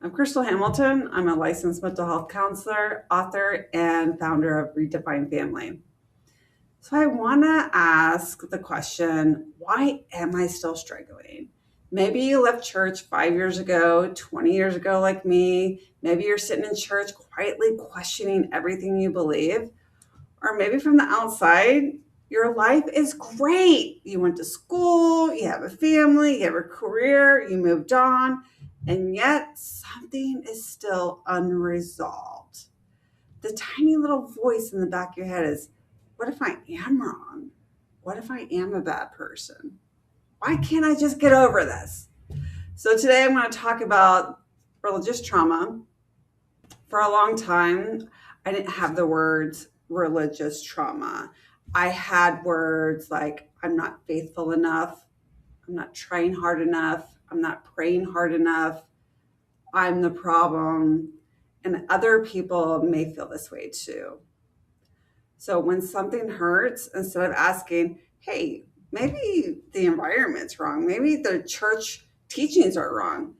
I'm Crystal Hamilton. I'm a licensed mental health counselor, author, and founder of Redefined Family. So I want to ask the question, why am I still struggling? Maybe you left church 5 years ago, 20 years ago, like me. Maybe you're sitting in church quietly questioning everything you believe. Or maybe from the outside, your life is great. You went to school, you have a family, you have a career, you moved on, and yet something is still unresolved. The tiny little voice in the back of your head is, what if I am wrong? What if I am a bad person? Why can't I just get over this? So today I'm going to talk about religious trauma. For a long time, I didn't have the words religious trauma. I had words like, I'm not faithful enough, I'm not trying hard enough, I'm not praying hard enough, I'm the problem. And other people may feel this way too. So when something hurts, instead of asking, hey, maybe the environment's wrong, maybe the church teachings are wrong,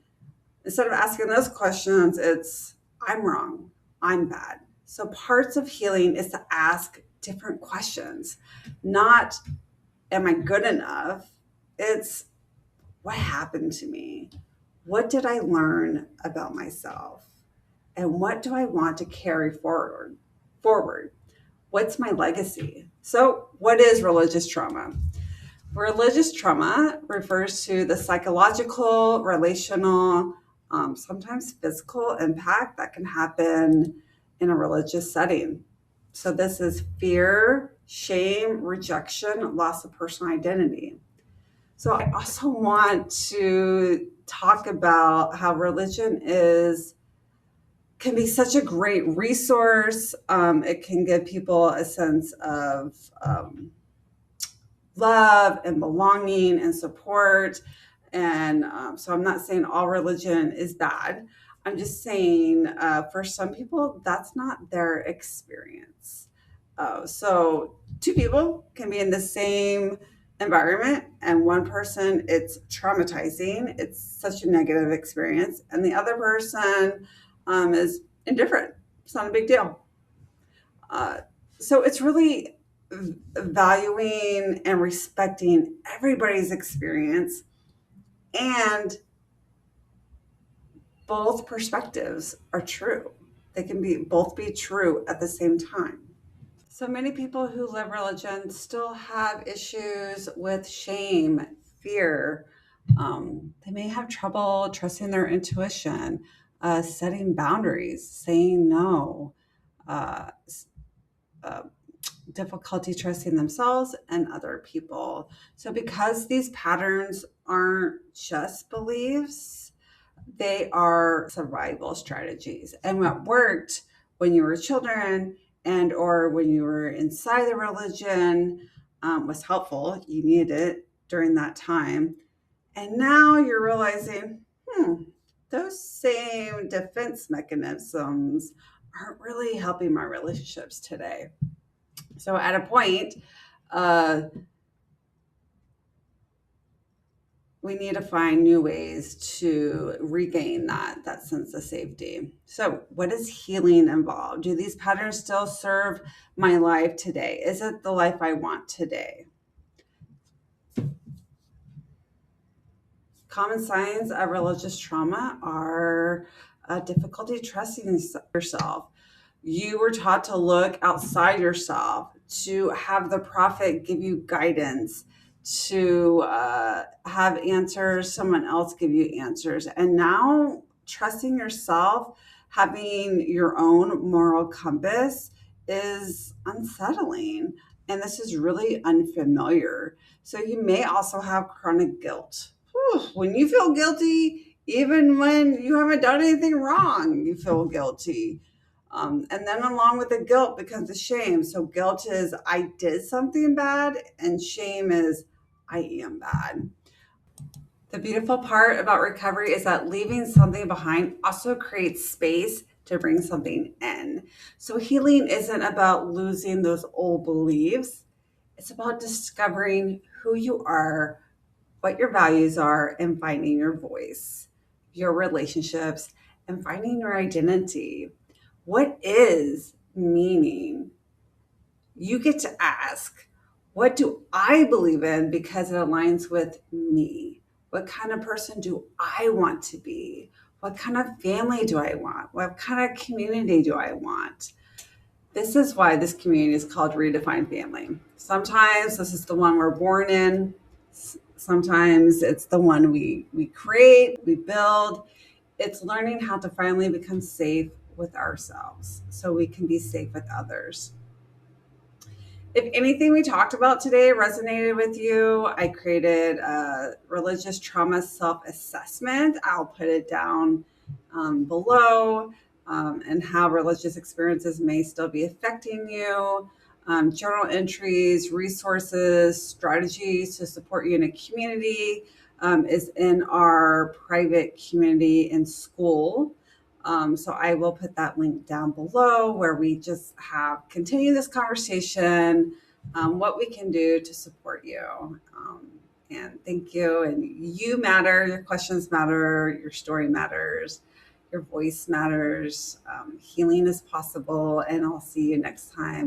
instead of asking those questions, it's, I'm wrong, I'm bad. So parts of healing is to ask different questions, not, am I good enough? It's, what happened to me? What did I learn about myself? And what do I want to carry forward? What's my legacy? So, what is religious trauma? Religious trauma refers to the psychological, relational, sometimes physical impact that can happen in a religious setting. So, this is fear, shame, rejection, loss of personal identity. So, I also want to talk about how religion is can be such a great resource. It can give people a sense of love and belonging and support. And so I'm not saying all religion is bad. I'm just saying for some people, that's not their experience. So two people can be in the same environment, and one person, it's traumatizing. It's such a negative experience. And the other person is indifferent. It's not a big deal. Uh, so it's really valuing and respecting everybody's experience, and both perspectives are true. They can be both be true at the same time. So many people who live religion still have issues with shame, fear. They may have trouble trusting their intuition, setting boundaries, saying no, uh, uh, difficulty trusting themselves and other people. So, because these patterns aren't just beliefs, they are survival strategies. And what worked when you were children and or when you were inside the religion was helpful. You needed it during that time. And now you're realizing, those same defense mechanisms aren't really helping my relationships today. So at a point, uh, we need to find new ways to regain that sense of safety. So, what is healing involved? Do these patterns still serve my life today? Is it the life I want today? Common signs of religious trauma are difficulty trusting yourself. You were taught to look outside yourself, to have the prophet give you guidance, to have answers, someone else give you answers. And now trusting yourself, having your own moral compass is unsettling. And this is really unfamiliar. So you may also have chronic guilt. Whew, when you feel guilty, even when you haven't done anything wrong, you feel guilty. And then along with the guilt becomes the shame. So guilt is I did something bad, and shame is I am bad. The beautiful part about recovery is that leaving something behind also creates space to bring something in. So healing isn't about losing those old beliefs. It's about discovering who you are, what your values are, and finding your voice, your relationships, and finding your identity. What is meaning? You get to ask, what do I believe in because it aligns with me? What kind of person do I want to be? What kind of family do I want? What kind of community do I want? This is why this community is called Redefined Family. Sometimes this is the one we're born in. Sometimes it's the one we create, we build. It's learning how to finally become safe with ourselves so we can be safe with others. If anything we talked about today resonated with you, I created a religious trauma self assessment. I'll put it down below, and how religious experiences may still be affecting you. Journal entries, resources, strategies to support you in a community is in our private community in school. So I will put that link down below where we just continue this conversation, what we can do to support you. And thank you. And you matter. Your questions matter. Your story matters. Your voice matters. Healing is possible. And I'll see you next time.